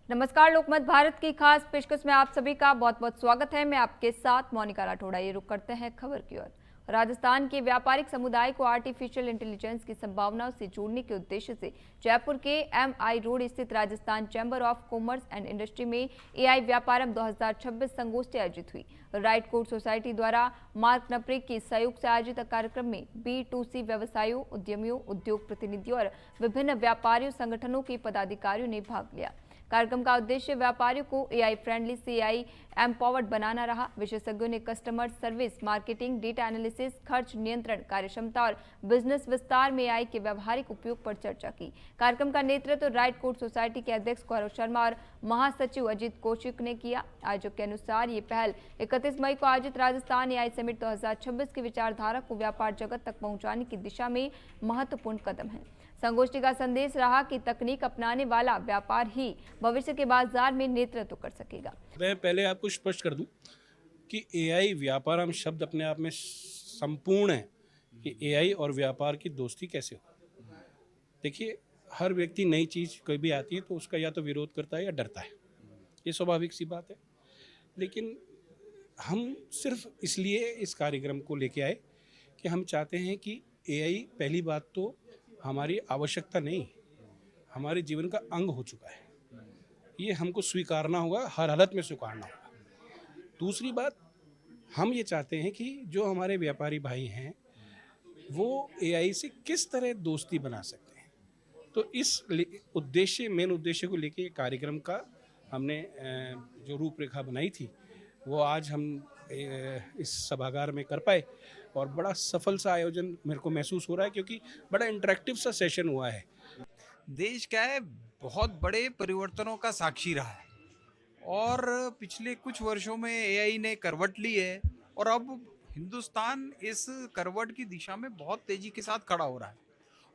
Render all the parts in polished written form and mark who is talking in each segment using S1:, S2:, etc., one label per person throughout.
S1: नमस्कार, लोकमत भारत की खास पेशकश में आप सभी का बहुत बहुत स्वागत है। मैं आपके साथ मोनिका राठौड़ा। ये रुक करते हैं खबर की ओर। राजस्थान के व्यापारिक समुदाय को आर्टिफिशियल इंटेलिजेंस की संभावनाओं से जोड़ने के उद्देश्य से जयपुर के MI रोड स्थित Rajasthan chamber of commerce and industry में AI व्यापारम 2026 संगोष्ठी आयोजित हुई। राइट कोड सोसाइटी द्वारा मार्क नपरे के सहयोग से आयोजित कार्यक्रम में B2C व्यवसायियों, उद्यमियों, उद्योग प्रतिनिधियों और विभिन्न व्यापारियों संगठनों के पदाधिकारियों ने भाग लिया। कार्यक्रम का उद्देश्य व्यापारियों को AI फ्रेंडली से AI एम्पावर्ड बनाना रहा। विशेषज्ञों ने customer service, marketing, data analysis, खर्च नियंत्रण, कार्यक्षमता और बिजनेस विस्तार में AI के व्यवहारिक उपयोग पर चर्चा की। कार्यक्रम का नेतृत्व राइट कोड सोसाइटी के अध्यक्ष गौरव शर्मा और महासचिव अजीत कौशिक ने किया। आयोजक के अनुसार ये पहल 31 मई को आयोजित राजस्थान AI समिट 2026 की विचारधारा को व्यापार जगत तक पहुंचाने की दिशा में महत्वपूर्ण कदम है। संगोष्ठी का संदेश रहा कि तकनीक अपनाने वाला व्यापार ही भविष्य के बाजार में नेतृत्व कर सकेगा।
S2: मैं पहले आपको स्पष्ट कर दूं कि AI व्यापारम शब्द अपने आप में संपूर्ण है कि AI और व्यापार की दोस्ती कैसे हो। देखिए, हर व्यक्ति नई चीज़ कोई भी आती है तो उसका या तो विरोध करता है या डरता है, ये स्वाभाविक सी बात है। लेकिन हम सिर्फ इसलिए इस कार्यक्रम को लेके आए कि हम चाहते हैं कि AI पहली बात तो हमारी आवश्यकता नहीं, हमारे जीवन का अंग हो चुका है। ये हमको स्वीकारना होगा, हर हालत में स्वीकारना होगा। दूसरी बात, हम ये चाहते हैं कि जो हमारे व्यापारी भाई हैं वो AI से किस तरह दोस्ती बना सकते हैं। तो इस मेन उद्देश्य को लेके कार्यक्रम का हमने जो रूपरेखा बनाई थी वो आज हम इस सभागार में कर पाए और बड़ा सफल सा आयोजन मेरे को महसूस हो रहा है, क्योंकि बड़ा इंटरेक्टिव सा सेशन हुआ है।
S3: देश क्या है, बहुत बड़े परिवर्तनों का साक्षी रहा है और पिछले कुछ वर्षों में AI ने करवट ली है और अब हिंदुस्तान इस करवट की दिशा में बहुत तेजी के साथ खड़ा हो रहा है।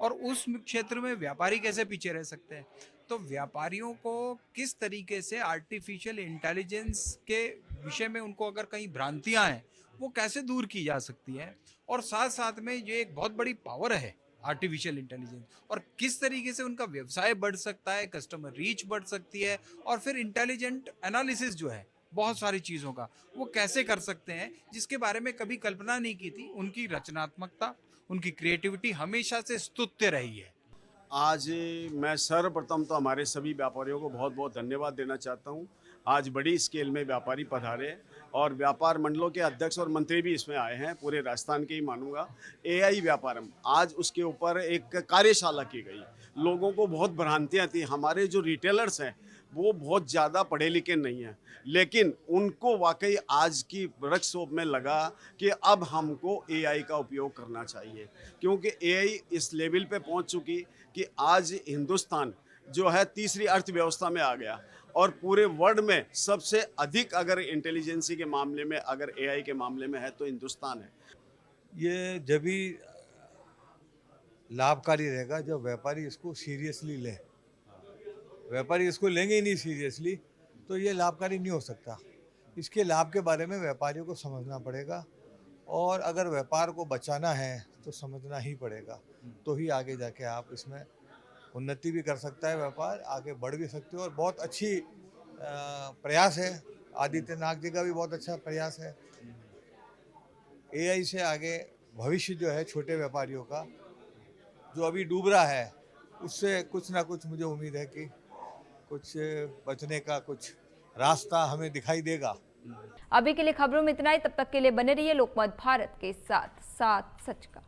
S3: और उस क्षेत्र में व्यापारी कैसे पीछे रह सकते हैं, तो व्यापारियों को किस तरीके से आर्टिफिशियल इंटेलिजेंस के विषय में उनको अगर कहीं भ्रांतियां हैं वो कैसे दूर की जा सकती है, और साथ साथ में ये एक बहुत बड़ी पावर है आर्टिफिशियल इंटेलिजेंस, और किस तरीके से उनका व्यवसाय बढ़ सकता है, कस्टमर रीच बढ़ सकती है, और फिर इंटेलिजेंट एनालिसिस जो है बहुत सारी चीज़ों का वो कैसे कर सकते हैं जिसके बारे में कभी कल्पना नहीं की थी। उनकी रचनात्मकता, उनकी क्रिएटिविटी हमेशा से स्तुत्य रही है।
S4: आज मैं सर्वप्रथम तो हमारे सभी व्यापारियों को बहुत बहुत धन्यवाद देना चाहता हूं। आज बड़ी स्केल में व्यापारी पधारे हैं और व्यापार मंडलों के अध्यक्ष और मंत्री भी इसमें आए हैं, पूरे राजस्थान के ही मानूंगा। AI व्यापारम, आज उसके ऊपर एक कार्यशाला की गई। लोगों को बहुत भ्रांतियां थी, हमारे जो रिटेलर्स हैं वो बहुत ज़्यादा पढ़े लिखे नहीं हैं, लेकिन उनको वाकई आज की वर्कशॉप में लगा कि अब हमको AI का उपयोग करना चाहिए, क्योंकि AI इस लेवल पे पहुंच चुकी कि आज हिंदुस्तान जो है तीसरी अर्थव्यवस्था में आ गया और पूरे वर्ल्ड में सबसे अधिक अगर इंटेलिजेंसी के मामले में, अगर AI के मामले में है तो हिंदुस्तान है।
S5: ये जब भी लाभकारी रहेगा जब व्यापारी इसको सीरियसली ले। व्यापारी इसको लेंगे ही नहीं सीरियसली तो ये लाभकारी नहीं हो सकता। इसके लाभ के बारे में व्यापारियों को समझना पड़ेगा और अगर व्यापार को बचाना है तो समझना ही पड़ेगा, तो ही आगे जाके आप इसमें उन्नति भी कर सकता है, व्यापार आगे बढ़ भी सकते हो। और बहुत अच्छी प्रयास है, आदित्यनाथ जी का भी बहुत अच्छा प्रयास है। AI से आगे भविष्य जो है छोटे व्यापारियों का जो अभी डूब रहा है उससे कुछ ना कुछ मुझे उम्मीद है कि कुछ बचने का कुछ रास्ता हमें दिखाई देगा।
S1: अभी के लिए खबरों में इतना ही। तब तक के लिए बने रहिए लोकमत भारत के साथ, साथ सच का।